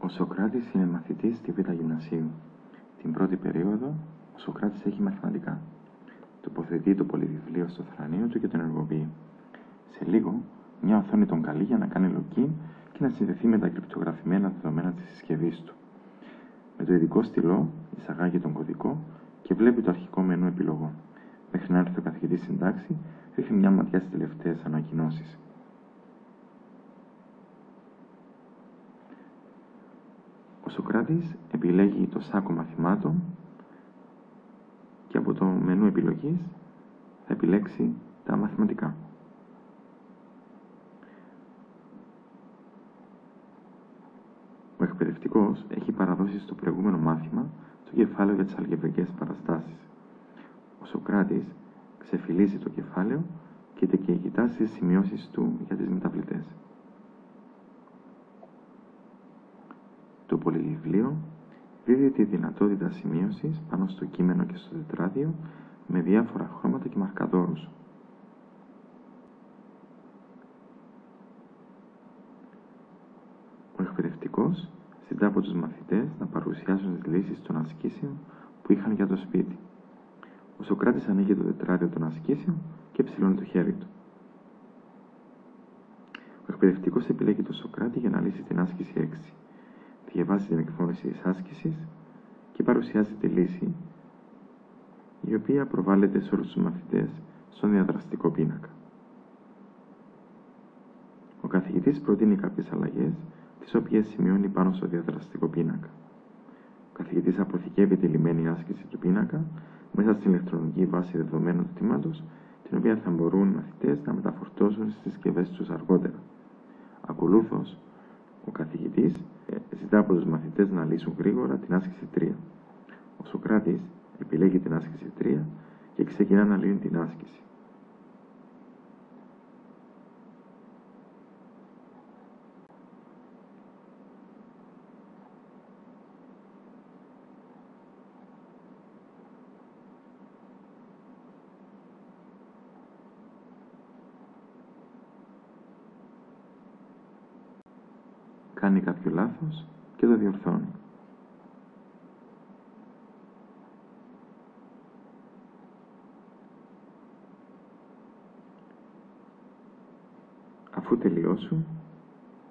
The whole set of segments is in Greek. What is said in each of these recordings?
Ο Σοκράτης είναι μαθητής στη Β' Γυμνασίου. Την πρώτη περίοδο, ο Σοκράτης έχει μαθηματικά. Τοποθετεί το πολυβιβλίο στο θρανείο του και τον ενεργοποιεί. Σε λίγο, μια οθόνη τον καλεί για να κάνει login και να συνδεθεί με τα κρυπτογραφημένα δεδομένα της συσκευής του. Με το ειδικό στυλό, εισαγάγει τον κωδικό και βλέπει το αρχικό μενού επιλογών. Μέχρι να έρθει ο καθηγητής στην τάξη, ρίχνει μια ματιά στις τελευταίες ανακοινώσεις. Ο Σοκράτης επιλέγει το σάκο μαθημάτων και από το μενού επιλογής θα επιλέξει τα μαθηματικά. Ο εκπαιδευτικός έχει παραδώσει στο προηγούμενο μάθημα το κεφάλαιο για τις αλγεβρικές παραστάσεις. Ο Σοκράτης ξεφυλίζει το κεφάλαιο και κοιτάζει τις σημειώσεις του για τις μεταβλητές. Το πολυβιβλίο δίδει τη δυνατότητα σημείωσης πάνω στο κείμενο και στο τετράδιο με διάφορα χρώματα και μαρκαδόρους. Ο εκπαιδευτικός ζητά από τους μαθητές να παρουσιάσουν τις λύσεις των ασκήσεων που είχαν για το σπίτι. Ο Σοκράτης ανοίγει το τετράδιο των ασκήσεων και ψηλώνει το χέρι του. Ο εκπαιδευτικός επιλέγει τον Σοκράτη για να λύσει την άσκηση 6. Διαβάζει την εκφώνηση της άσκησης και παρουσιάζει τη λύση, η οποία προβάλλεται σε όλους τους μαθητές στον διαδραστικό πίνακα. Ο καθηγητής προτείνει κάποιες αλλαγές, τις οποίες σημειώνει πάνω στο διαδραστικό πίνακα. Ο καθηγητής αποθηκεύει τη λυμμένη άσκηση του πίνακα μέσα στην ηλεκτρονική βάση δεδομένων του τμήματος, την οποία θα μπορούν οι μαθητές να μεταφορτώσουν στις συσκευές τους αργότερα. Ακολούθως, ο καθηγητής ζητά από τους μαθητές να λύσουν γρήγορα την άσκηση 3. Ο Σοκράτης επιλέγει την άσκηση 3 και ξεκινά να λύνει την άσκηση. Κάνει κάποιο λάθος και το διορθώνει. Αφού τελειώσουν,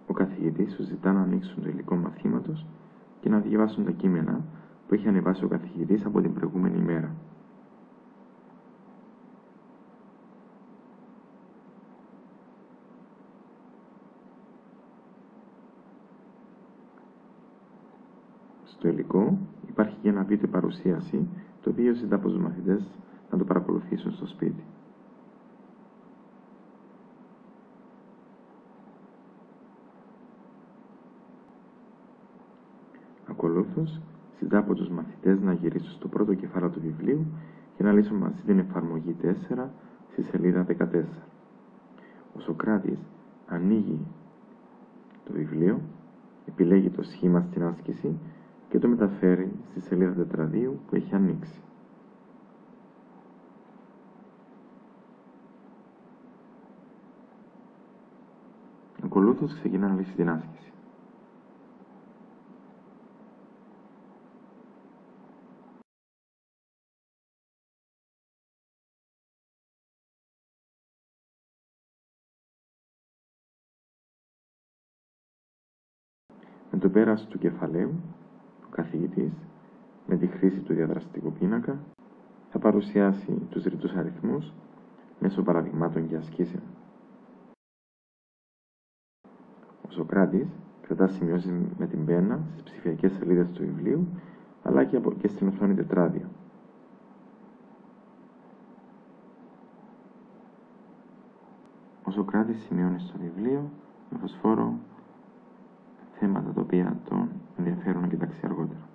ο καθηγητής σου ζητά να ανοίξουν το υλικό μαθήματος και να διαβάσουν τα κείμενα που έχει ανεβάσει ο καθηγητής από την προηγούμενη ημέρα. Στο υλικό υπάρχει και ένα βίντεο παρουσίαση, το οποίο ζητά από τους μαθητές να το παρακολουθήσουν στο σπίτι. Ακολούθως, ζητά από τους μαθητές να γυρίσουν στο πρώτο κεφάλαιο του βιβλίου και να λύσουν μαζί την εφαρμογή 4 στη σελίδα 14. Ο Σοκράτης ανοίγει το βιβλίο, επιλέγει το σχήμα στην άσκηση και το μεταφέρει στη σελίδα τετραδίου που έχει ανοίξει. Ακολούθως ξεκινά να λύσει την άσκηση. Με το πέρας του κεφαλαίου, ο καθηγητής, με τη χρήση του διαδραστικού πίνακα, θα παρουσιάσει τους ρητούς αριθμούς μέσω παραδειγμάτων και ασκήσεων. Ο Σοκράτης κρατά σημειώσεις με την πένα στις ψηφιακές σελίδες του βιβλίου, αλλά και στην οθόνη τετράδιο. Ο Σοκράτης σημειώνει στο βιβλίο με φωσφόρο θέματα τα οποία τον ενδιαφέρουν να κοιτάξει αργότερα.